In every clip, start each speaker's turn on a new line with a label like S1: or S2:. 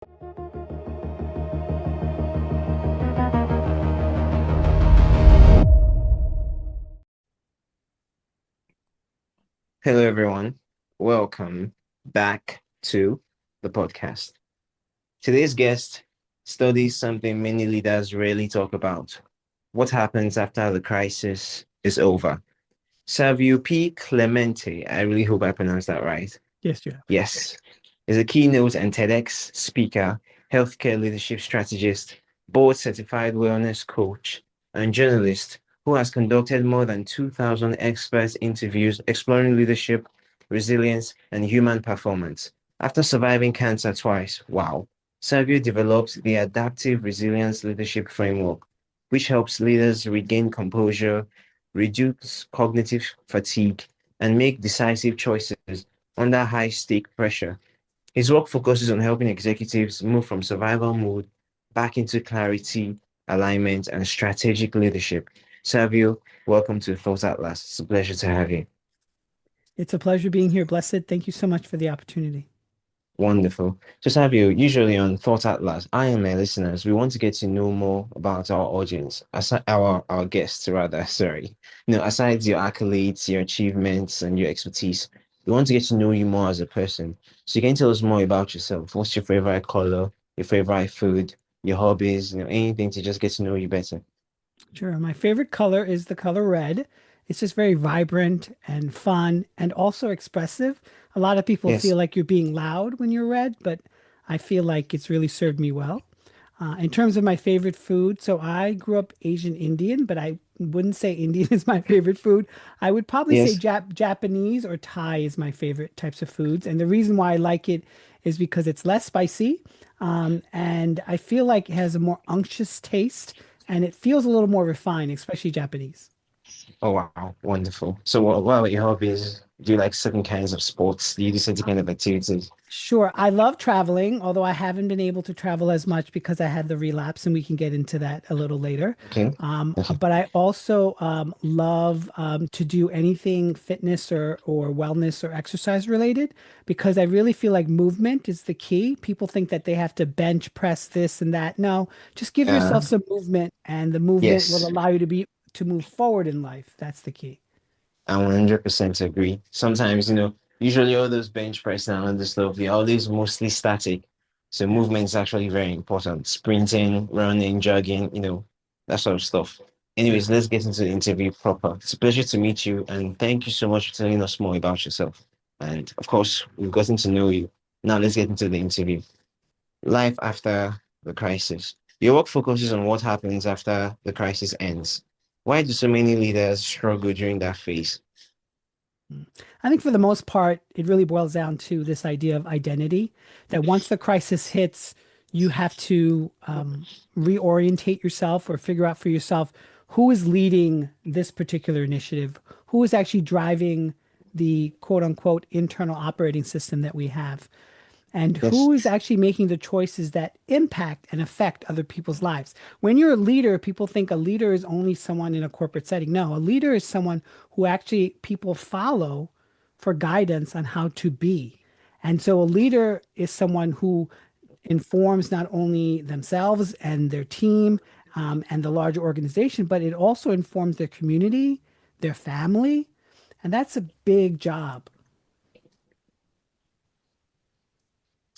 S1: Hello, everyone. Welcome back to the podcast. Today's guest studies something many leaders rarely talk about: what happens after the crisis is over. Savio Clemente, I really hope I pronounced that right.
S2: Yes, you have.
S1: Yes, is a keynote and TEDx speaker, healthcare leadership strategist, board certified wellness coach, and journalist who has conducted more than 2,000 expert interviews exploring leadership, resilience, and human performance. After surviving cancer twice, wow, Savio developed the Adaptive Resilience Leadership Framework, which helps leaders regain composure, reduce cognitive fatigue, and make decisive choices under high-stake pressure. His work focuses on helping executives move from survival mode back into clarity, alignment, and strategic leadership. Savio, welcome to Thought Atlas. It's a pleasure to have you.
S2: It's a pleasure being here, Blessed. Thank you so much for the opportunity.
S1: Wonderful. So, Savio, usually on Thought Atlas, I and my listeners, we want to get to know more about our audience, aside our guests rather, sorry. Aside your accolades, your achievements, and your expertise, we want to get to know you more as a person. So you can tell us more about yourself. What's your favorite color, your favorite food, your hobbies, anything to just get to know you better.
S2: Sure. My favorite color is the color red. It's just very vibrant and fun and also expressive. A lot of people feel
S1: Yes.
S2: like you're being loud when you're red, but I feel like it's really served me well. In terms of my favorite food, so I grew up Asian Indian, but I wouldn't say Indian is my favorite food. I would probably say
S1: Yes.
S2: Japanese or Thai is my favorite types of foods. And the reason why I like it is because it's less spicy, and I feel like it has a more unctuous taste and it feels a little more refined, especially Japanese.
S1: Oh, wow. Wonderful. So what about your hobbies? Do you like certain kinds of sports? Do you do certain kind of activities?
S2: Sure. I love traveling, although I haven't been able to travel as much because I had the relapse, and we can get into that a little later.
S1: Okay. Okay.
S2: But I also love to do anything fitness or wellness or exercise related because I really feel like movement is the key. People think that they have to bench press this and that. No, just give
S1: Uh,
S2: yourself some movement, and the movement will
S1: yes,
S2: allow you to move forward in life. That's the key.
S1: I 100% agree. Sometimes, usually all those bench press and all this stuff, they're always mostly static. So
S2: Yeah.
S1: movement is actually very important. Sprinting, running, jogging, that sort of stuff. Anyways,
S2: Exactly.
S1: let's get into the interview proper. It's a pleasure to meet you, and thank you so much for telling us more about yourself. And of course, we've gotten to know you. Now let's get into the interview. Life after the crisis. Your work focuses on what happens after the crisis ends. Why do so many leaders struggle during that phase?
S2: I think for the most part, it really boils down to this idea of identity, that once the crisis hits, you have to reorientate yourself or figure out for yourself who is leading this particular initiative, who is actually driving the quote unquote internal operating system that we have, and
S1: Yes.
S2: who is actually making the choices that impact and affect other people's lives. When you're a leader, people think a leader is only someone in a corporate setting. No, a leader is someone who actually people follow for guidance on how to be. And so a leader is someone who informs not only themselves and their team and the larger organization, but it also informs their community, their family. And that's a big job.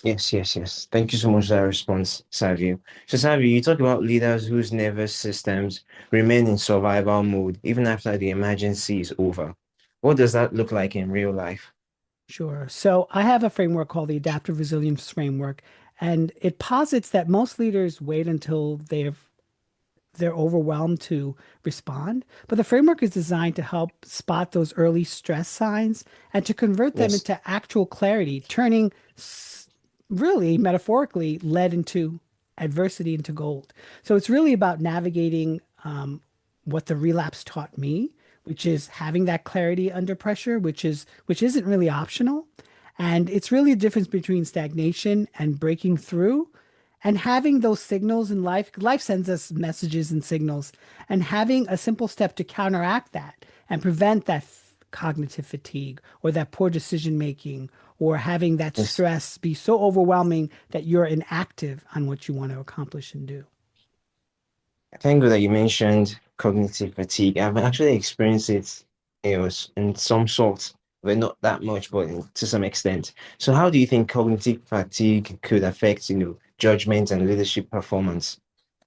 S1: Yes, yes, yes. Thank you so much for that response, Savio. So, Savio, you talk about leaders whose nervous systems remain in survival mode even after the emergency is over. What does that look like in real life?
S2: Sure. So I have a framework called the Adaptive Resilience Framework, and it posits that most leaders wait until they're overwhelmed to respond. But the framework is designed to help spot those early stress signs and to convert them
S1: Yes.
S2: into actual clarity, turning really metaphorically lead into adversity into gold. So it's really about navigating what the relapse taught me, which is having that clarity under pressure, which isn't really optional. And it's really a difference between stagnation and breaking through and having those signals in life. Life sends us messages and signals, and having a simple step to counteract that and prevent that cognitive fatigue or that poor decision making or having that
S1: Yes.
S2: stress be so overwhelming that you're inactive on what you want to accomplish and do.
S1: Thank God that you mentioned cognitive fatigue. I've actually experienced it, in some sort, but not that much, but to some extent. So, how do you think cognitive fatigue could affect, judgment and leadership performance?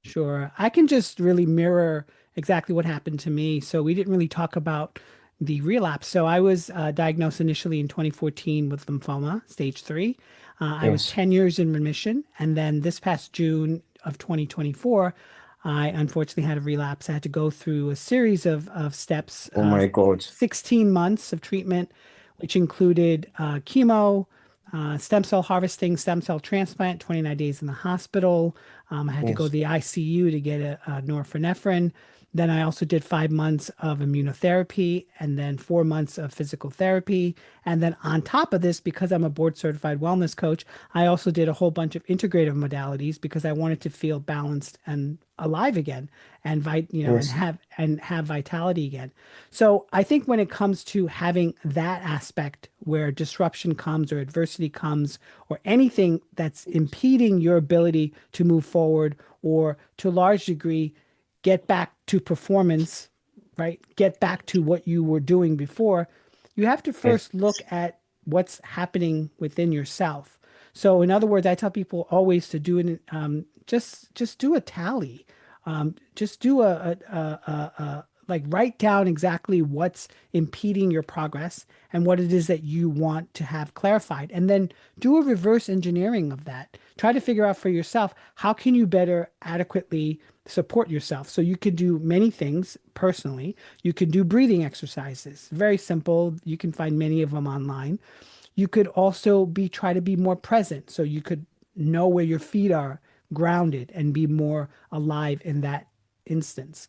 S2: Sure. I can just really mirror exactly what happened to me. So we didn't really talk about the relapse. So I was diagnosed initially in 2014 with lymphoma, stage 3. I was
S1: Yes.
S2: 10 years in remission. And then this past June of 2024, I unfortunately had a relapse. I had to go through a series of steps,
S1: Oh my God.
S2: 16 months of treatment, which included chemo, stem cell harvesting, stem cell transplant, 29 days in the hospital. I had to go to
S1: Yes.
S2: the ICU to get a norepinephrine. Then I also did 5 months of immunotherapy and then 4 months of physical therapy. And then on top of this, because I'm a board certified wellness coach, I also did a whole bunch of integrative modalities because I wanted to feel balanced and alive again and
S1: Yes.
S2: and have vitality again. So I think when it comes to having that aspect where disruption comes or adversity comes or anything that's impeding your ability to move forward or to a large degree get back to performance, right? Get back to what you were doing before, you have to
S1: Yes.
S2: first look at what's happening within yourself. So, in other words, I tell people always to do it. Just do a tally. Just do like write down exactly what's impeding your progress and what it is that you want to have clarified, and then do a reverse engineering of that. Try to figure out for yourself how can you better adequately support yourself. So you can do many things personally. You can do breathing exercises, very simple. You can find many of them online. You could also be try to be more present. So you could know where your feet are grounded and be more alive in that instance.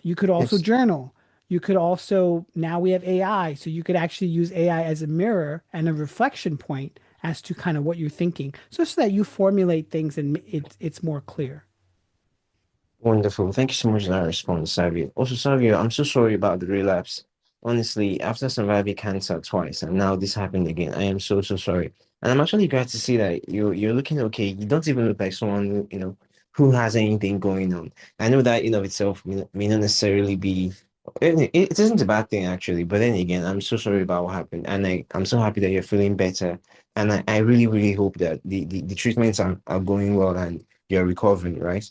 S2: You could also
S1: Yes.
S2: journal. You could also, now we have AI, so you could actually use AI as a mirror and a reflection point as to kind of what you're thinking, so that you formulate things and it's more clear.
S1: Wonderful. Thank you so much for that response, Savio. Also, Savio, I'm so sorry about the relapse. Honestly, after surviving cancer twice and now this happened again, I am so, so sorry. And I'm actually glad to see that you're looking okay. You don't even look like someone who, who has anything going on. I know that in of itself may not necessarily be it isn't a bad thing actually, but then again, I'm so sorry about what happened. And I'm so happy that you're feeling better. And I really, really hope that the treatments are going well and you're recovering, right?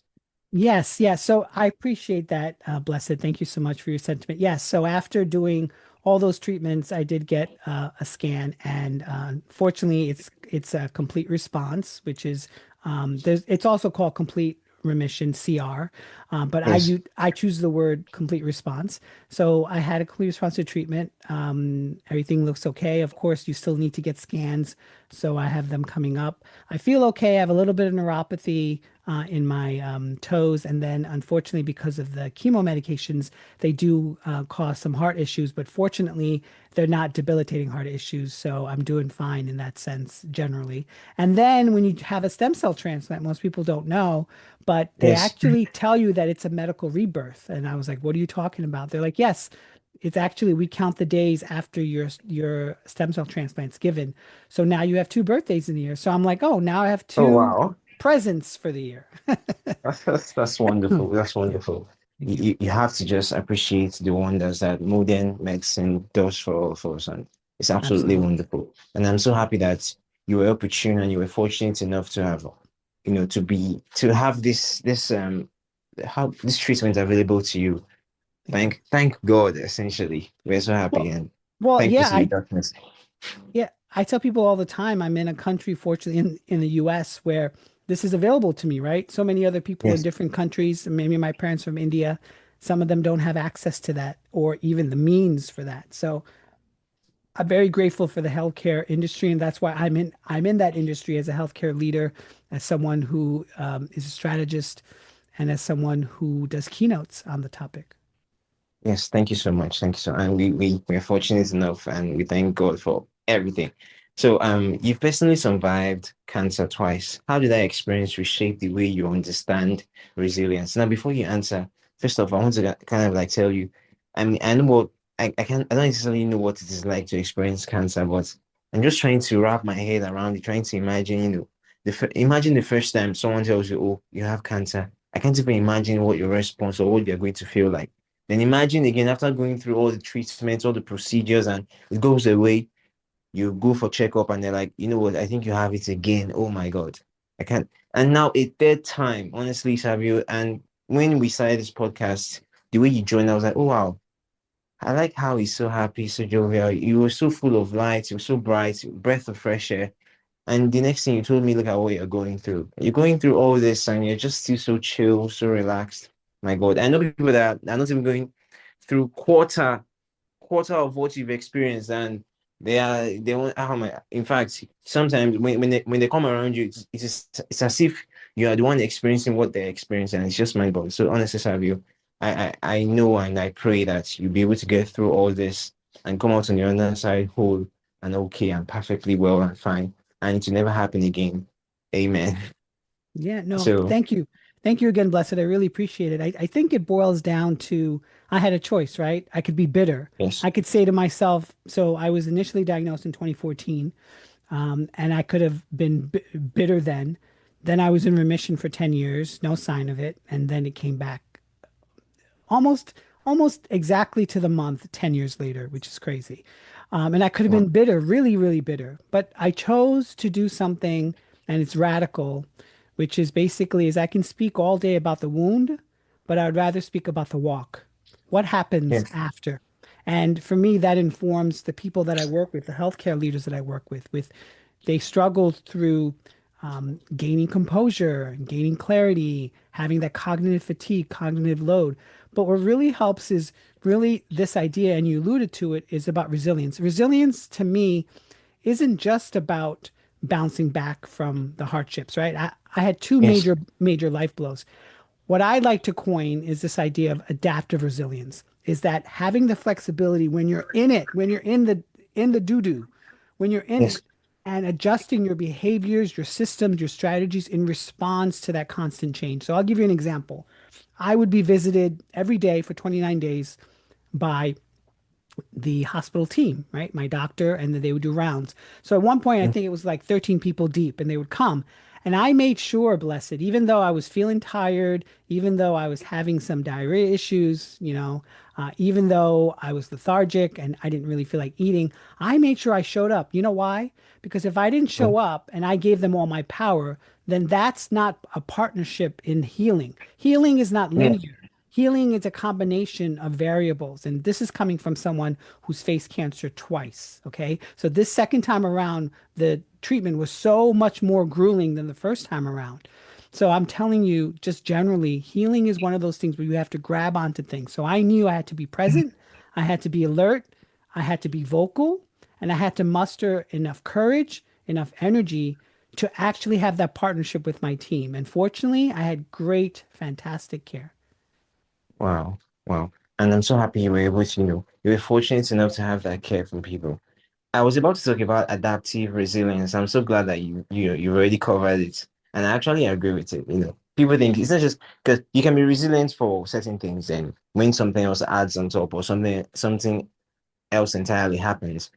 S2: Yes, yes. So I appreciate that, Blessed. Thank you so much for your sentiment. Yes. So after doing all those treatments, I did get a scan, and fortunately, it's a complete response, which is it's also called complete remission (CR), but
S1: Yes.
S2: I choose the word complete response. So I had a complete response to treatment. Everything looks okay. Of course, you still need to get scans, so I have them coming up. I feel okay. I have a little bit of neuropathy in my toes. And then, unfortunately, because of the chemo medications, they do cause some heart issues. But fortunately, they're not debilitating heart issues. So I'm doing fine in that sense generally. And then, when you have a stem cell transplant, most people don't know, but they
S1: Yes.
S2: actually tell you that it's a medical rebirth. And I was like, what are you talking about? They're like, yes. It's actually we count the days after your stem cell transplant's given. So now you have two birthdays in the year. So I'm like, oh, now I have
S1: Oh
S2: two
S1: wow.
S2: presents for the year.
S1: That's wonderful. That's
S2: Yeah,
S1: wonderful.
S2: thank
S1: You,
S2: you.
S1: you have to just appreciate the wonders that modern medicine does for all of us, and it's absolutely
S2: Absolutely.
S1: wonderful. And I'm so happy that you were opportune and you were fortunate enough to have, to have this treatment available to you.
S2: Thank you.
S1: Thank God, essentially. We're so happy
S2: Well,
S1: and
S2: well,
S1: thankful
S2: yeah,
S1: to you, darkness.
S2: I tell people all the time I'm in a country, fortunately, in the US where this is available to me, right? So many other people in
S1: Yes.
S2: different countries, and maybe my parents from India, some of them don't have access to that or even the means for that. So I'm very grateful for the healthcare industry, and that's why I'm in that industry as a healthcare leader, as someone who is a strategist, and as someone who does keynotes on the topic.
S1: Yes, thank you so much. Thank you so, and we're fortunate enough, and we thank God for everything. So, you've personally survived cancer twice. How did that experience reshape the way you understand resilience? Now, before you answer, first off, I want to kind of like tell you, I mean, I know what I don't necessarily know what it is like to experience cancer, but I'm just trying to wrap my head around it, trying to imagine, imagine the first time someone tells you, "Oh, you have cancer." I can't even imagine what your response or what you're going to feel like. Then imagine again after going through all the treatments, all the procedures, and it goes away. You go for checkup, and they're like, "You know what? I think you have it again." Oh my God, I can't. And now a third time, honestly, Savio. And when we started this podcast, the way you joined, I was like, "Oh wow." I like how he's so happy, so jovial. You were so full of light. You were so bright, breath of fresh air. And the next thing you told me, look at what you're going through. You're going through all this, and you're just still so chill, so relaxed. My God, I know people that are not even going through quarter of what you've experienced, and they want. Oh my! In fact, sometimes when they come around you, it's as if you are the one experiencing what they're experiencing, and it's just mind blowing. So honestly, Savio, I know and I pray that you'll be able to get through all this and come out on the other side whole and okay and perfectly well and fine, and it will never happen again. Amen.
S2: Yeah, no,
S1: So
S2: thank you. Thank you again, Blessed. I really appreciate it. I think it boils down to I had a choice, right? I could be bitter.
S1: yes,
S2: I could say to myself, so I was initially diagnosed in 2014, and I could have been bitter then. Then I was in remission for 10 years, no sign of it, and then it came back almost almost exactly to the month 10 years later, which is crazy. And I could have
S1: well,
S2: been bitter, really, really bitter. But I chose to do something, and it's radical, which is basically is I can speak all day about the wound, but I would rather speak about the walk. What happens
S1: yes,
S2: after? And for me, that informs the people that I work with, the healthcare leaders that I work with they struggled through gaining composure, gaining clarity, having that cognitive fatigue, cognitive load. But what really helps is really this idea, and you alluded to it, is about resilience. Resilience to me isn't just about bouncing back from the hardships, right? I had two
S1: yes,
S2: major life blows. What I like to coin is this idea of adaptive resilience, is that having the flexibility when you're in it, when you're in the doo-doo, when you're in
S1: yes,
S2: it, and adjusting your behaviors, your systems, your strategies in response to that constant change. So I'll give you an example. I would be visited every day for 29 days by the hospital team, right? My doctor, and then they would do rounds. So at one point, I
S1: mm,
S2: think it was like 13 people deep, and they would come. And I made sure, blessed, even though I was feeling tired, even though I was having some diarrhea issues, even though I was lethargic and I didn't really feel like eating, I made sure I showed up. You know why? Because if I didn't
S1: mm,
S2: show up and I gave them all my power, then that's not a partnership in healing. Healing is not
S1: yes,
S2: linear. Healing is a combination of variables. And this is coming from someone who's faced cancer twice. Okay. So this second time around, the treatment was so much more grueling than the first time around. So I'm telling you, just generally, healing is one of those things where you have to grab onto things. So I knew I had to be present, I had to be alert, I had to be vocal, and I had to muster enough courage, enough energy to actually have that partnership with my team. And fortunately, I had great, fantastic care.
S1: wow, wow. And I'm so happy you were able to, you were fortunate enough to have that care from people. I was about to talk about adaptive resilience. I'm so glad that you already covered it. And I actually agree with it. People think it's not just because you can be resilient for certain things, and when something else adds on top or something else entirely happens,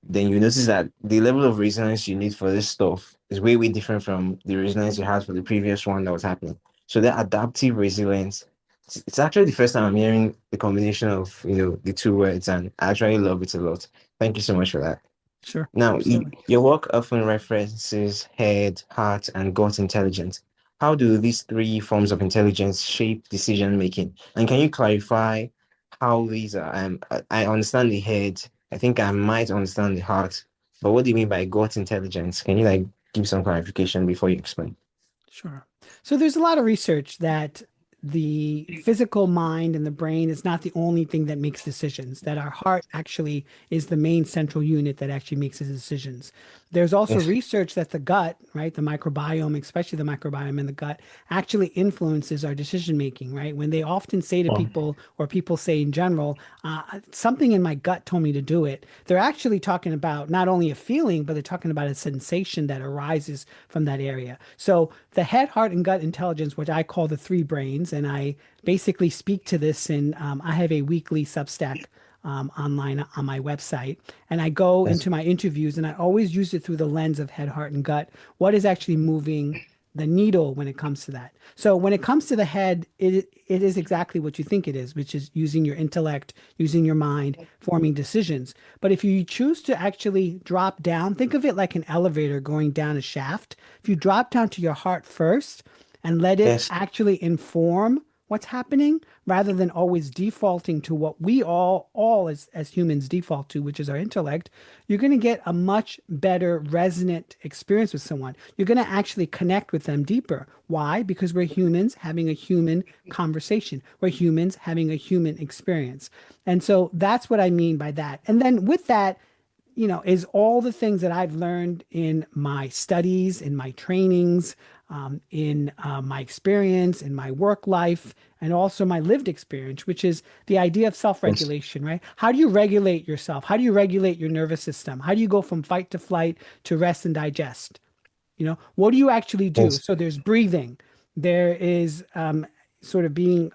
S1: then you notice that the level of resilience you need for this stuff is way, way different from the resilience you had for the previous one that was happening. So that adaptive resilience, it's actually the first time I'm hearing the combination of, the two words, and I actually love it a lot. Thank you so much for that.
S2: Sure,
S1: Now,
S2: absolutely.
S1: your work often references head, heart, and gut intelligence. How do these three forms of intelligence shape decision making? And can you clarify how these are? I understand the head. I think I might understand the heart, but what do you mean by gut intelligence? Can you give some clarification before you explain?
S2: Sure. So there's a lot of research that the physical mind and the brain is not the only thing that makes decisions, that our heart actually is the main central unit that actually makes the decisions. There's also
S1: Yes.
S2: research that the gut, right, the microbiome, especially the microbiome in the gut, actually influences our decision making, right? When they often say to
S1: Oh,
S2: people, or people say in general, something in my gut told me to do it, they're actually talking about not only a feeling, but they're talking about a sensation that arises from that area. So the head, heart, and gut intelligence, which I call the three brains, and I basically speak to this in, I have a weekly Substack online on my website. And I go
S1: Yes.
S2: into my interviews and I always use it through the lens of head, heart, and gut. What is actually moving the needle when it comes to that? So when it comes to the head, it is exactly what you think it is, which is using your intellect, using your mind, forming decisions. But if you choose to actually drop down, think of it like an elevator going down a shaft. If you drop down to your heart first and let it
S1: Yes.
S2: actually inform what's happening rather than always defaulting to what we all as humans default to, which is our intellect, you're going to get a much better resonant experience with someone. You're going to actually connect with them deeper. Why? Because we're humans having a human conversation. We're humans having a human experience. And so that's what I mean by that. And then with that, is all the things that I've learned in my studies, in my trainings, in my experience, in my work life, and also my lived experience, which is the idea of
S1: Yes.
S2: self-regulation, right? How do you regulate yourself? How do you regulate your nervous system? How do you go from fight to flight to rest and digest? What do you actually do?
S1: Yes.
S2: So there's breathing, there is sort of being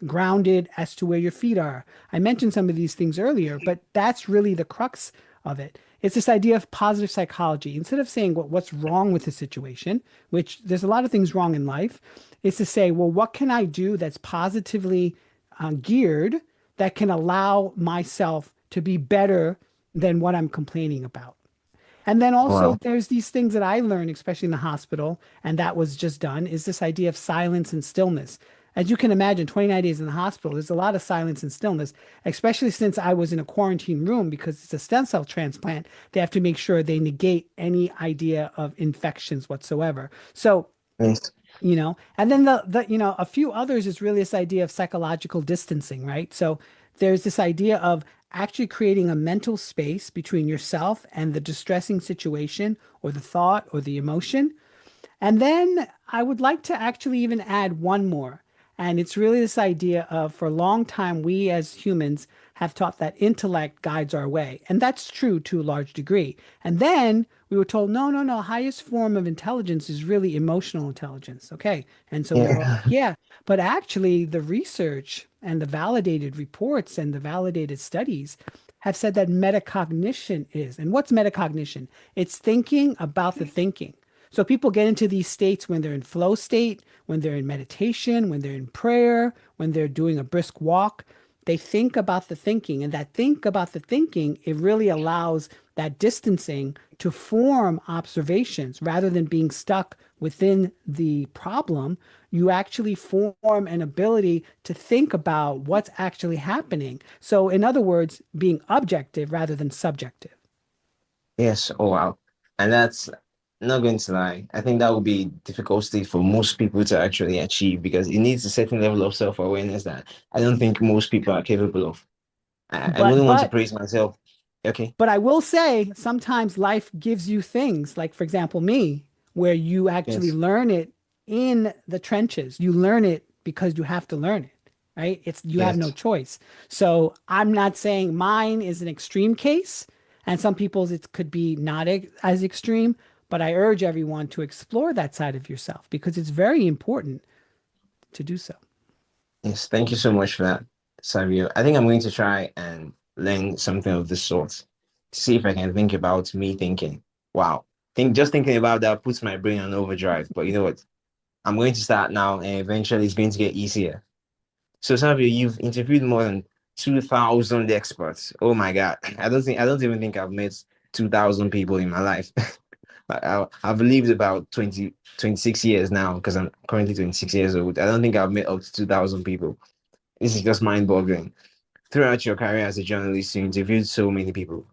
S2: grounded as to where your feet are. I mentioned some of these things earlier, but that's really the crux of it. It's this idea of positive psychology. Instead of saying what's wrong with the situation, which there's a lot of things wrong in life, is to say, well, what can I do that's positively geared that can allow myself to be better than what I'm complaining about? And then also
S1: Wow.
S2: there's these things that I learned, especially in the hospital, and that was just done, is this idea of silence and stillness. As you can imagine, 29 days in the hospital, there's a lot of silence and stillness, especially since I was in a quarantine room because it's a stem cell transplant. They have to make sure they negate any idea of infections whatsoever. So
S1: Yes.
S2: and then the a few others is really this idea of psychological distancing, right? So there's this idea of actually creating a mental space between yourself and the distressing situation or the thought or the emotion. And then I would like to actually even add one more. And it's really this idea of, for a long time, we as humans have taught that intellect guides our way. And that's true to a large degree. And then we were told, no, no, no, highest form of intelligence is really emotional intelligence. Okay. And so we were all
S1: Yeah.
S2: like, yeah. But actually, the research and the validated reports and the validated studies have said that metacognition is. And what's metacognition? It's thinking about the thinking. So people get into these states when they're in flow state, when they're in meditation, when they're in prayer, when they're doing a brisk walk. They think about the thinking, and that think about the thinking, it really allows that distancing to form observations rather than being stuck within the problem. You actually form an ability to think about what's actually happening. So, in other words, being objective rather than subjective.
S1: Yes. Oh, wow. And that's not going to lie. I think that would be a difficult state for most people to actually achieve because it needs a certain level of self-awareness that I don't think most people are capable of. I
S2: But
S1: wouldn't want to
S2: but
S1: praise myself. Okay.
S2: But I will say sometimes life gives you things, like, for example, me, where you actually
S1: Yes.
S2: learn it in the trenches. You learn it because you have to learn it, right? You have no
S1: Yes.
S2: choice. So I'm not saying mine is an extreme case, and some people's it could be not as extreme, but I urge everyone to explore that side of yourself because it's very important to do so.
S1: Yes. Thank you so much for that, Savio. I think I'm going to try and learn something of this sort to see if I can think about me thinking. Wow. Just thinking about that puts my brain on overdrive. But you know what? I'm going to start now and eventually it's going to get easier. So, Savio, you've interviewed more than 2,000 experts. Oh my God. I don't even think I've met 2,000 people in my life. I've lived about 26 years now because I'm currently 26 years old. I don't think I've met up to 2,000 people. This is just mind-boggling. Throughout your career as a journalist, you interviewed so many people.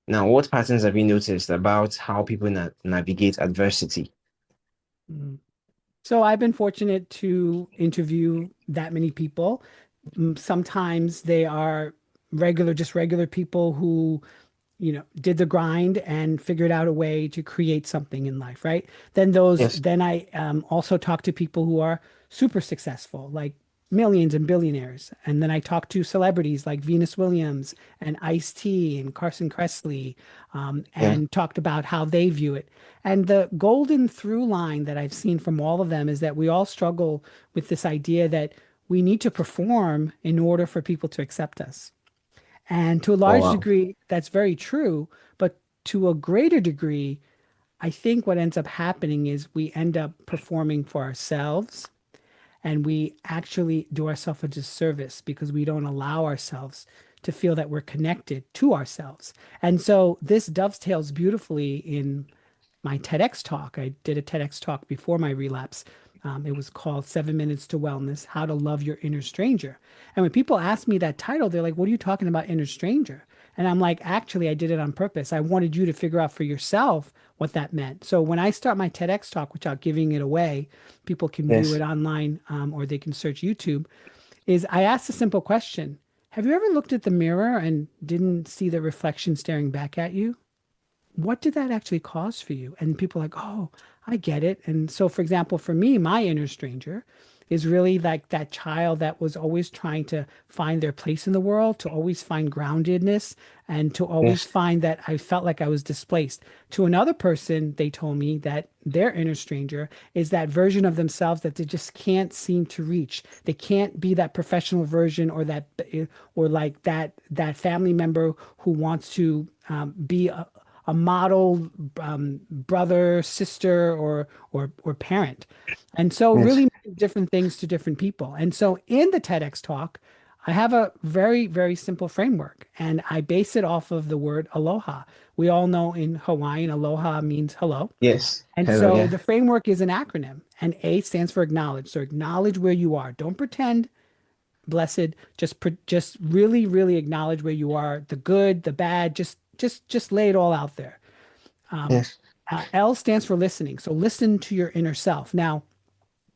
S1: Now, what patterns have you noticed about how people navigate adversity?
S2: Mm. So I've been fortunate to interview that many people. Sometimes they are just regular people who, did the grind and figured out a way to create something in life, right?
S1: Yes,
S2: Then I also talk to people who are super successful, like millions and billionaires. And then I talk to celebrities like Venus Williams and Ice-T and Carson Kressley,
S1: yeah,
S2: and talked about how they view it. And the golden through line that I've seen from all of them is that we all struggle with this idea that we need to perform in order for people to accept us. And to a
S1: Oh
S2: large
S1: wow.
S2: degree, that's very true. But to a greater degree, I think what ends up happening is we end up performing for ourselves and we actually do ourselves a disservice because we don't allow ourselves to feel that we're connected to ourselves. And so this dovetails beautifully in my TEDx talk. I did a TEDx talk before my relapse. It was called 7 Minutes to Wellness: How to Love Your Inner Stranger. And when people ask me that title, they're like, what are you talking about, inner stranger? And I'm like, actually, I did it on purpose. I wanted you to figure out for yourself what that meant. So when I start my TEDx talk, without giving it away, people can view it
S1: Yes.
S2: online, or they can search YouTube, is I asked a simple question. Have you ever looked at the mirror and didn't see the reflection staring back at you? What did that actually cause for you? And people are like, oh, I get it. And so, for example, for me, my inner stranger is really like that child that was always trying to find their place in the world, to always find groundedness, and to always
S1: Yes.
S2: find that I felt like I was displaced. To another person, they told me that their inner stranger is that version of themselves that they just can't seem to reach. They can't be that professional version, or that, or like that family member who wants to be a model, brother, sister, or parent. And so
S1: Yes.
S2: really different things to different people. And so in the TEDx talk, I have a very, very simple framework, and I base it off of the word aloha. We all know in Hawaiian, aloha means hello.
S1: Yes.
S2: And
S1: Hello.
S2: so
S1: Yeah.
S2: the framework is an acronym, and A stands for acknowledge. So acknowledge where you are. Don't pretend, blessed. Just really, really acknowledge where you are, the good, the bad. Just lay it all out there.
S1: Yes.
S2: L stands for listening. So listen to your inner self. Now,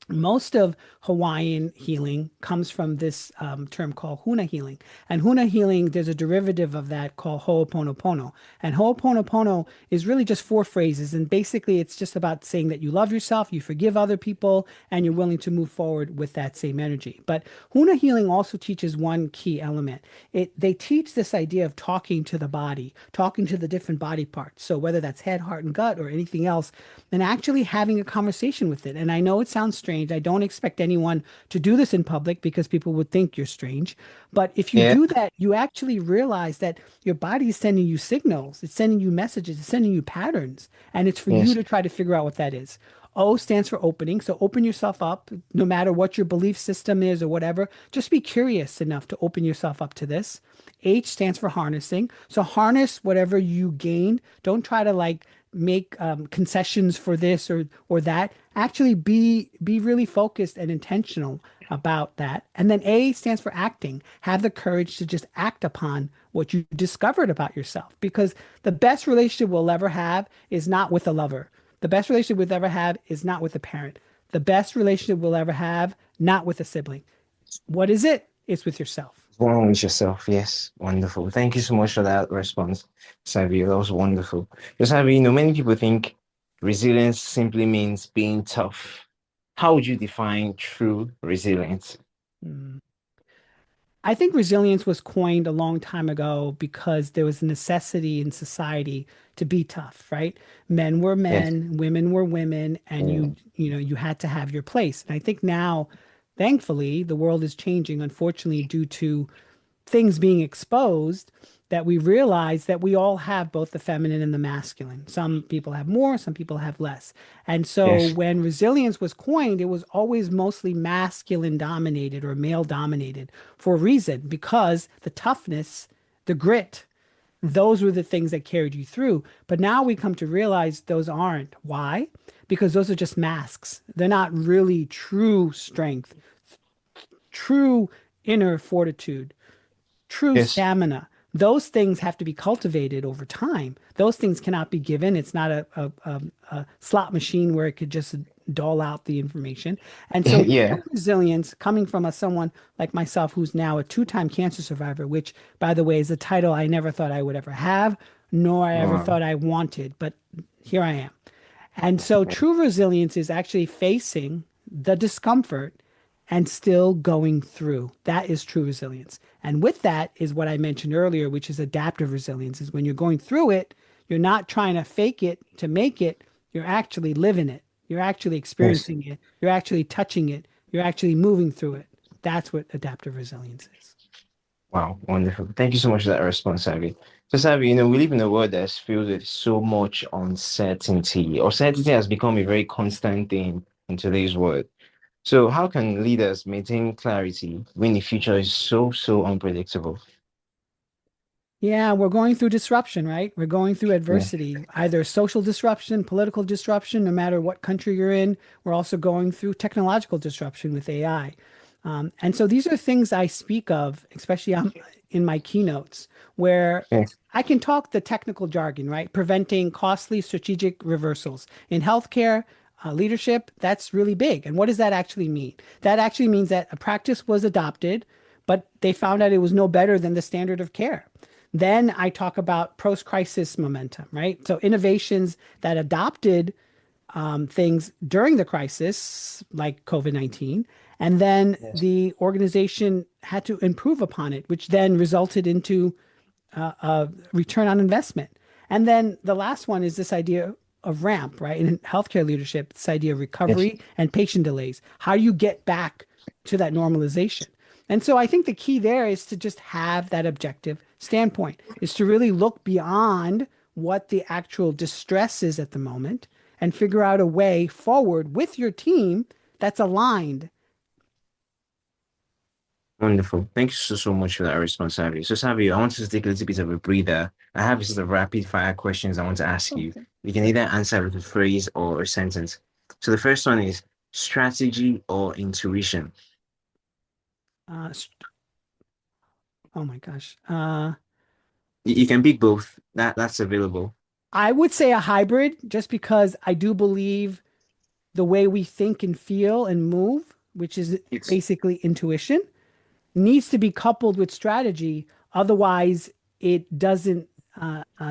S2: most of Hawaiian healing comes from this term called Huna healing. And Huna healing, there's a derivative of that called Ho'oponopono. And Ho'oponopono is really just four phrases. And basically, it's just about saying that you love yourself, you forgive other people, and you're willing to move forward with that same energy. But Huna healing also teaches one key element. They teach this idea of talking to the body, talking to the different body parts. So whether that's head, heart, and gut, or anything else, and actually having a conversation with it. And I know it sounds strange. I don't expect anyone to do this in public because people would think you're strange. But if you
S1: Yeah.
S2: do that, you actually realize that your body is sending you signals, it's sending you messages, it's sending you patterns. And it's for you
S1: Yes.
S2: to try to figure out what that is. O stands for opening. So open yourself up, no matter what your belief system is or whatever. Just be curious enough to open yourself up to this. H stands for harnessing. So harness whatever you gained. Don't try to like make concessions for this or that. Actually, be really focused and intentional about that. And then A stands for acting. Have the courage to just act upon what you discovered about yourself. Because the best relationship we'll ever have is not with a lover. The best relationship we'll ever have is not with a parent. The best relationship we'll ever have, not with a sibling. What is it? It's with yourself.
S1: What's wrong with yourself? Yes. Wonderful. Thank you so much for that response, Savio. That was wonderful. Because Savio, many people think resilience simply means being tough. How would you define true resilience?
S2: Mm. I think resilience was coined a long time ago because there was a necessity in society to be tough, right? Men were
S1: Yes.
S2: men, women were women, and
S1: Mm.
S2: you had to have your place. And I think now, thankfully, the world is changing, unfortunately, due to things being exposed, that we realize that we all have both the feminine and the masculine. Some people have more, some people have less. And so
S1: Yes.
S2: when resilience was coined, it was always mostly masculine dominated or male dominated for a reason, because the toughness, the grit, those were the things that carried you through. But now we come to realize those aren't. Why? Because those are just masks. They're not really true strength, true inner fortitude, true
S1: Yes.
S2: stamina. Those things have to be cultivated over time. Those things cannot be given. It's not a slot machine where it could just dole out the information. And so
S1: Yeah.
S2: true resilience, coming from someone like myself, who's now a two-time cancer survivor, which, by the way, is a title I never thought I would ever have, nor I ever
S1: Wow.
S2: thought I wanted, but here I am. And so true resilience is actually facing the discomfort and still going through. That is true resilience. And with that is what I mentioned earlier, which is adaptive resilience, is when you're going through it, you're not trying to fake it to make it, you're actually living it. You're actually
S1: Yes.
S2: experiencing it. You're actually touching it. You're actually moving through it. That's what adaptive resilience is.
S1: Wow, wonderful. Thank you so much for that response, Savio. So, Savio, we live in a world that's filled with so much uncertainty. Uncertainty has become a very constant thing in today's world. So, how can leaders maintain clarity when the future is so unpredictable?
S2: Yeah, we're going through disruption, right? We're going through
S1: Yeah.
S2: adversity, either social disruption, political disruption, no matter what country you're in. We're also going through technological disruption with AI. And so these are things I speak of, especially in my keynotes, where
S1: Yes.
S2: I can talk the technical jargon, right? Preventing costly strategic reversals. In healthcare, leadership, that's really big. And what does that actually mean? That actually means that a practice was adopted, but they found out it was no better than the standard of care. Then I talk about post-crisis momentum, right? So innovations that adopted things during the crisis, like COVID-19, and then
S1: Yes.
S2: the organization had to improve upon it, which then resulted into return on investment. And then the last one is this idea of ramp, right? In healthcare leadership, this idea of
S1: Yes.
S2: recovery and patient delays. How do you get back to that normalization? And so I think the key there is to just have that objective standpoint, is to really look beyond what the actual distress is at the moment and figure out a way forward with your team that's aligned.
S1: Wonderful. Thank you so much for that response, Savio. So, Savio, I want to take a little bit of a breather. I have a sort of rapid fire questions I want to ask you.
S2: Okay.
S1: You can either answer with a phrase or a sentence. So, the first one is strategy or intuition.
S2: Uh, oh my gosh.
S1: You can pick both. That's available.
S2: I would say a hybrid just because I do believe the way we think and feel and move, which is
S1: It's
S2: basically intuition, needs to be coupled with strategy. Otherwise, it doesn't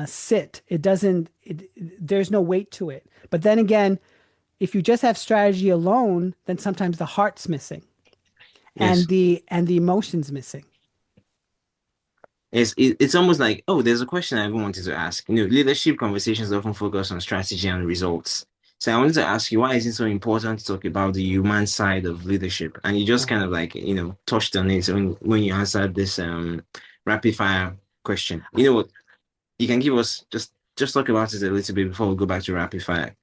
S2: sit. It doesn't, there's no weight to it. But then again, if you just have strategy alone, then sometimes the heart's missing
S1: yes.
S2: and the emotion's missing.
S1: It's almost like, oh, there's a question I even wanted to ask. Leadership conversations often focus on strategy and results. So I wanted to ask you, why is it so important to talk about the human side of leadership? And you just kind
S2: Oh.
S1: of like, touched on it when you answered this rapid fire question. You know what? You can give us just talk about it a little bit before we go back to rapid fire.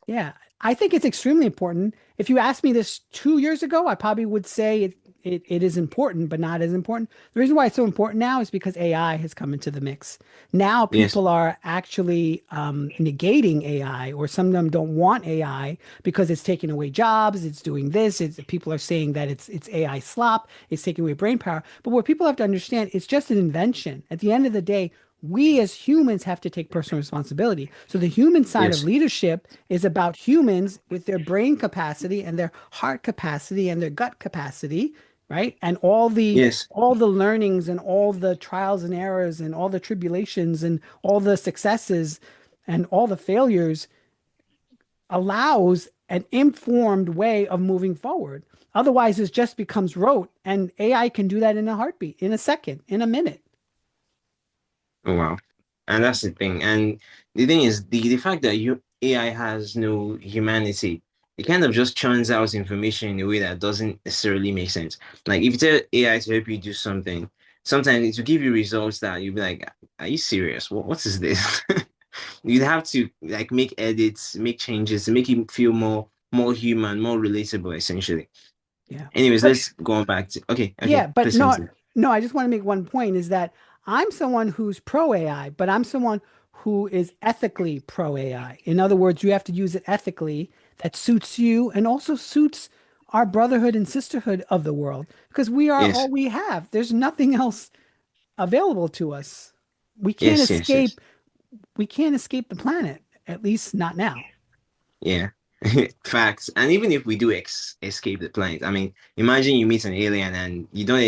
S2: Yeah, I think it's extremely important. If you asked me this 2 years ago, I probably would say it is important, but not as important. The reason why it's so important now is because AI has come into the mix. Now
S1: Yes,
S2: people are actually negating AI, or some of them don't want AI because it's taking away jobs, it's doing this, it's people are saying that it's AI slop, it's taking away brain power. But what people have to understand, it's just an invention. At the end of the day, we as humans have to take personal responsibility. So the human side of
S1: yes,
S2: leadership is about humans with their brain capacity and their heart capacity and their gut capacity, right? And
S1: yes.
S2: all the learnings and all the trials and errors and all the tribulations and all the successes and all the failures allows an informed way of moving forward. Otherwise, it just becomes rote, and AI can do that in a heartbeat, in a second, in a minute.
S1: Oh, wow. And that's the thing. And the thing is, the fact that AI has no humanity, it kind of just churns out information in a way that doesn't necessarily make sense. Like if you tell AI to help you do something, sometimes it will give you results that you'll be like, are you serious? What is this? You'd have to like make edits, make changes to make it feel more human, more relatable, essentially.
S2: Yeah.
S1: Anyways,
S2: But
S1: let's go on back to okay,
S2: yeah, but
S1: please
S2: no,
S1: continue.
S2: no, I just want to make one point is that I'm someone who's pro AI, but I'm someone who is ethically pro AI. In other words, you have to use it ethically that suits you and also suits our brotherhood and sisterhood of the world because we are
S1: Yes,
S2: all we have. There's nothing else available to us. We can't
S1: yes.
S2: escape, we can't escape the planet, at least not now.
S1: Yeah, facts. And even if we do escape the planet, I mean, imagine you meet an alien and you don't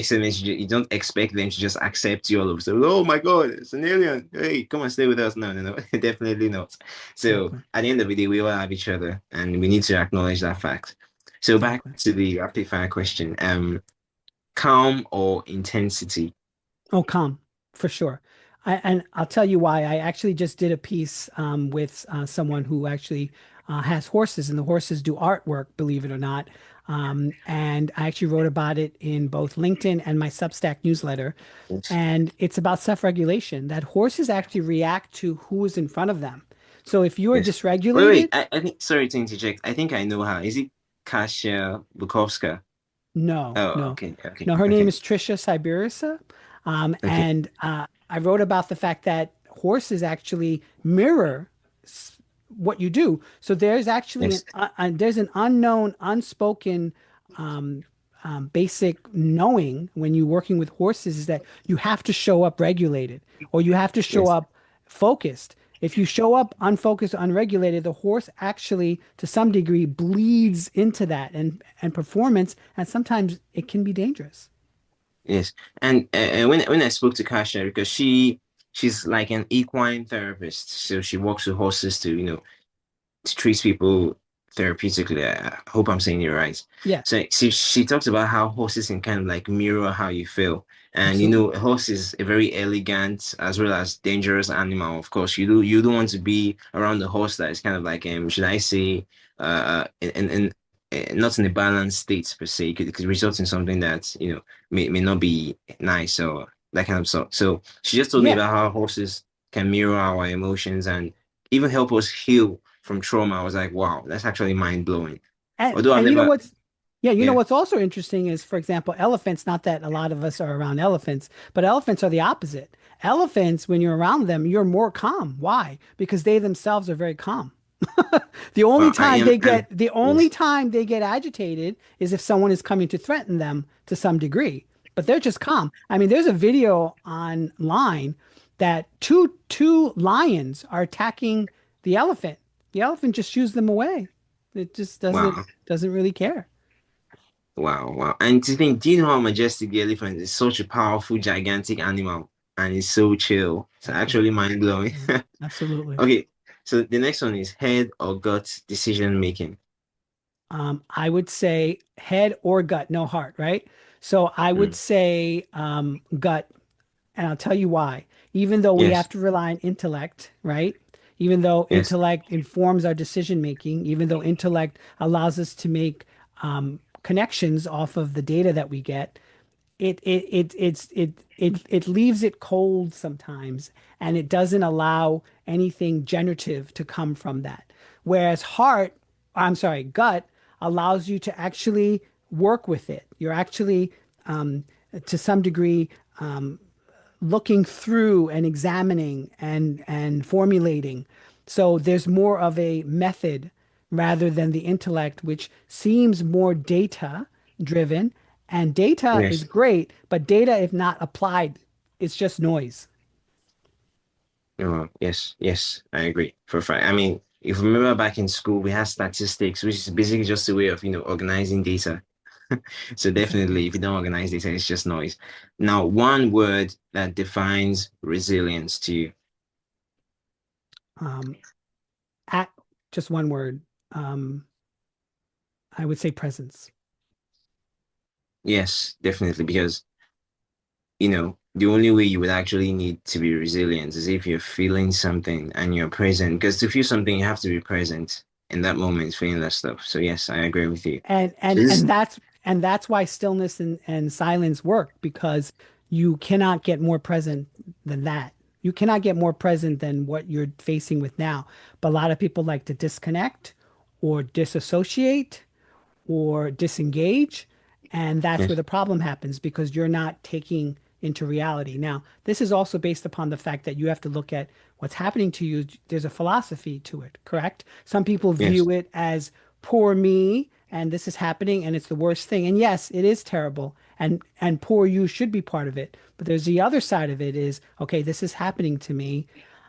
S1: expect them to just accept you all of a sudden. Oh my God, it's an alien. Hey, come and stay with us. No, definitely not. So
S2: Exactly.
S1: at the end of the day, we all have each other, and we need to acknowledge that fact. So back
S2: Exactly.
S1: to the rapid fire question. Calm or intensity?
S2: Oh, calm, for sure. And I'll tell you why. I actually just did a piece with someone who actually has horses, and the horses do artwork, believe it or not. And I actually wrote about it in both LinkedIn and my Substack newsletter.
S1: Yes.
S2: And it's about self-regulation, that horses actually react to who is in front of them. So if you are
S1: Yes. Wait, wait.
S2: dysregulated,
S1: I think, sorry to interject. I think I know her. Is it Kasia Bukowska?
S2: no,
S1: Oh,
S2: no,
S1: okay, okay,
S2: no. Her name
S1: okay.
S2: is Trisha Sibirisa,
S1: Okay.
S2: I wrote about the fact that horses actually mirror what you do. So there's actually
S1: Yes.
S2: there's an unknown, unspoken, basic knowing when you're working with horses is that you have to show up regulated or you have to show
S1: Yes.
S2: up focused. If you show up unfocused, unregulated, the horse actually, to some degree, bleeds into that and performance, and sometimes it can be dangerous.
S1: Yes. And when I spoke to Kasia, because she's like an equine therapist, so she works with horses to, treats people therapeutically. I hope I'm saying it right.
S2: Yeah,
S1: So she talks about how horses can kind of like mirror how you feel. And
S2: absolutely.
S1: a horse is a very elegant as well as dangerous animal. Of course, you don't want to be around the horse that is kind of like should I say not in a balanced state per se. It could result in something that may not be nice or that kind of stuff. So she just told me
S2: Yeah.
S1: about how horses can mirror our emotions and even help us heal from trauma. I was like, wow, that's actually mind blowing.
S2: And
S1: Although I've
S2: and you know
S1: never,
S2: what's yeah, you know
S1: yeah,
S2: what's also interesting is, for example, elephants, not that a lot of us are around elephants, but elephants are the opposite. Elephants, when you're around them, you're more calm. Why? Because they themselves are very calm.
S1: well, I am, and
S2: The only
S1: yes,
S2: time they get agitated is if someone is coming to threaten them to some degree. But they're just calm. I mean, there's a video online that two lions are attacking the elephant. The elephant just shoos them away. It just
S1: wow,
S2: doesn't really care.
S1: wow, wow. And to think, do you know how majestic the elephant is? Such a powerful, gigantic animal, and it's so chill. It's actually
S2: Absolutely.
S1: mind blowing.
S2: Yeah, absolutely.
S1: Okay, so the next one is head or gut decision making.
S2: I would say head or gut, no heart, right? So I would
S1: Mm.
S2: say gut. And I'll tell you why. Even though we have
S1: Yes,
S2: to rely on intellect, right? Even though
S1: yes,
S2: intellect informs our decision making, even though intellect allows us to make connections off of the data that we get, it leaves it cold sometimes, and it doesn't allow anything generative to come from that. Whereas gut allows you to actually work with it. You're actually to some degree looking through and examining and formulating. So there's more of a method rather than the intellect, which seems more data driven. And data is
S1: yes.
S2: great, but data, if not applied, it's just noise.
S1: Yes, yes, I agree for a fact. I mean, if you remember back in school, we had statistics, which is basically just a way of, organizing data. So
S2: Exactly.
S1: definitely, if you don't organize data, it's just noise. Now, one word that defines resilience to you.
S2: Um, at just one word, um, I would say presence.
S1: Yes, definitely, because, the only way you would actually need to be resilient is if you're feeling something and you're present. Because to feel something, you have to be present in that moment, feeling that stuff. So yes, I agree with you.
S2: and
S1: So
S2: and
S1: this,
S2: and that's and that's why stillness and silence work, because you cannot get more present than that. You cannot get more present than what you're facing with now. But a lot of people like to disconnect or disassociate or disengage. And that's where
S1: yes,
S2: the problem happens, because you're not taking into reality. Now, this is also based upon the fact that you have to look at what's happening to you. There's a philosophy to it, correct? Some people
S1: yes,
S2: view it as poor me and this is happening and it's the worst thing. And yes, it is terrible. And poor you should be part of it. But there's the other side of it is, okay, this is happening to me.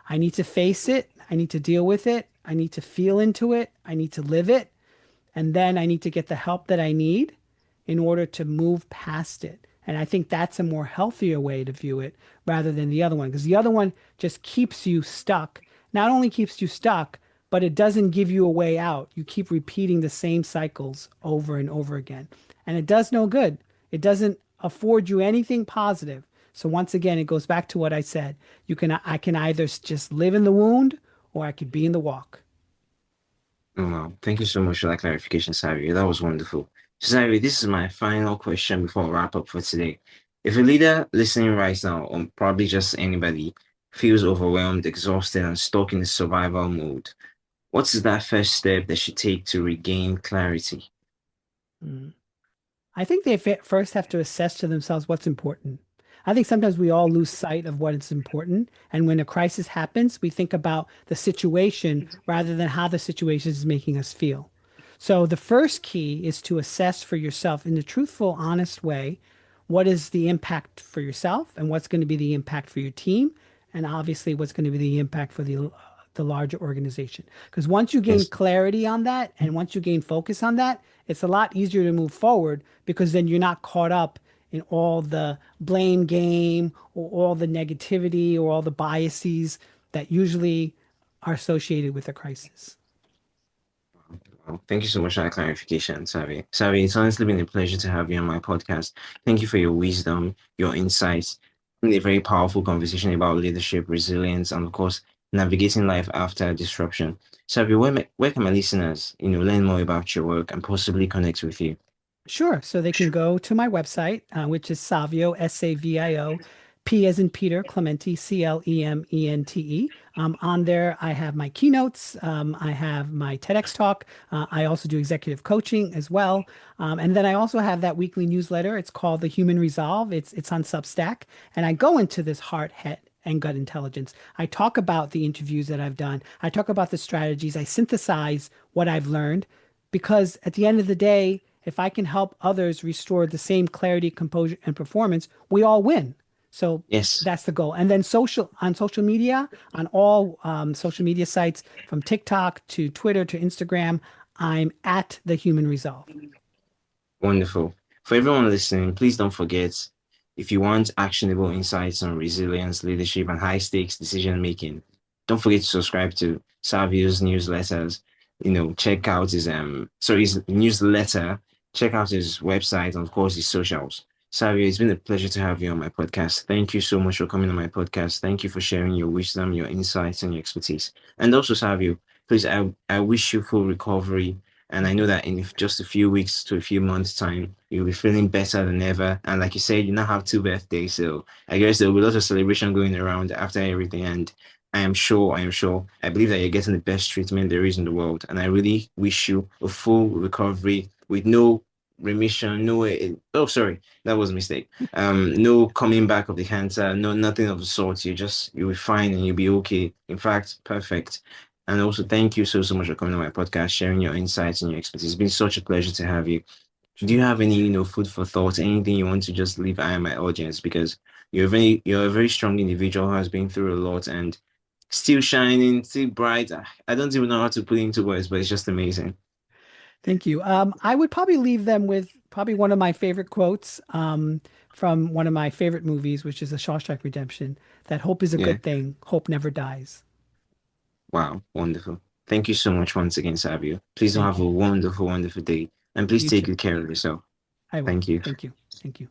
S2: I need to face it. I need to deal with it. I need to feel into it. I need to live it. And then I need to get the help that I need in order to move past it. And I think that's a more healthier way to view it rather than the other one, because the other one just keeps you stuck. Not only keeps you stuck, but it doesn't give you a way out. You keep repeating the same cycles over and over again. And it does no good. It doesn't afford you anything positive. So once again, it goes back to what I said. I can either just live in the wound or I could be in the walk.
S1: oh, wow. Thank you so much for that clarification, Savio. That was wonderful. Savio, this is my final question before we wrap up for today. If a leader listening right now, or probably just anybody, feels overwhelmed, exhausted, and stuck in the survival mode, what is that first step they should take to regain clarity?
S2: Mm. I think they first have to assess to themselves what's important. I think sometimes we all lose sight of what is important. And when a crisis happens, we think about the situation rather than how the situation is making us feel. So the first key is to assess for yourself in a truthful, honest way what is the impact for yourself and what's going to be the impact for your team, and obviously what's going to be the impact for the larger organization. Because once you gain
S1: Yes.
S2: clarity on that and once you gain focus on that, it's a lot easier to move forward because then you're not caught up in all the blame game or all the negativity or all the biases that usually are associated with a crisis.
S1: Well, thank you so much for that clarification, Savi. Savi, it's honestly been a pleasure to have you on my podcast. Thank you for your wisdom, your insights, and a very powerful conversation about leadership, resilience, and of course, navigating life after disruption. Savi, where can my listeners, learn more about your work and possibly connect with you?
S2: Sure. So they can go to my website, which is Savio, Savio, P as in Peter, Clemente, Clemente. On there, I have my keynotes. I have my TEDx talk. I also do executive coaching as well. And then I also have that weekly newsletter. It's called The Human Resolve. It's on Substack. And I go into this heart, head, and gut intelligence. I talk about the interviews that I've done. I talk about the strategies. I synthesize what I've learned because at the end of the day, if I can help others restore the same clarity, composure, and performance, we all win. So
S1: Yes.
S2: that's the goal. And then social media, on all social media sites from TikTok to Twitter to Instagram, I'm at the Human Resolve.
S1: Wonderful. For everyone listening, please don't forget if you want actionable insights on resilience, leadership, and high stakes decision making, don't forget to subscribe to Savio's newsletters. Check out his newsletter, check out his website, and of course his socials. Savio, it's been a pleasure to have you on my podcast. Thank you so much for coming on my podcast. Thank you for sharing your wisdom, your insights, and your expertise. And also, Savio, please, I wish you full recovery, and I
S2: Thank
S1: know
S2: you.
S1: that in just a few weeks to a few months' time, you'll be feeling better than ever. And like you said, you now have two birthdays. So I guess there will be lots of celebration going around after everything. And I believe that you're getting the best treatment there is in the world. And I really wish you a full recovery with no remission, oh, sorry, that was a mistake. No coming back of the cancer, no, nothing of the sort. You'll be fine and you'll be okay. In fact, perfect. And also, thank you so much for coming on my podcast, sharing your insights and your expertise. It's been such a pleasure to have you. Do you
S2: Sure.
S1: have any, food for thought, anything you want to just leave I and my audience? Because you're a very strong individual who has been through a lot and still shining, still bright. I don't even know how to put it into words, but it's just amazing.
S2: Thank you. I would probably leave them with probably one of my favorite quotes from one of my favorite movies, which is The Shawshank Redemption, that hope is a
S1: Yeah.
S2: good thing. Hope never dies.
S1: Wow. Wonderful. Thank you so much once again, Savio. Please do
S2: Thank
S1: have a
S2: you.
S1: wonderful, wonderful day. And please
S2: You
S1: take
S2: too.
S1: good care of yourself.
S2: I will.
S1: Thank you.
S2: Thank you. Thank you.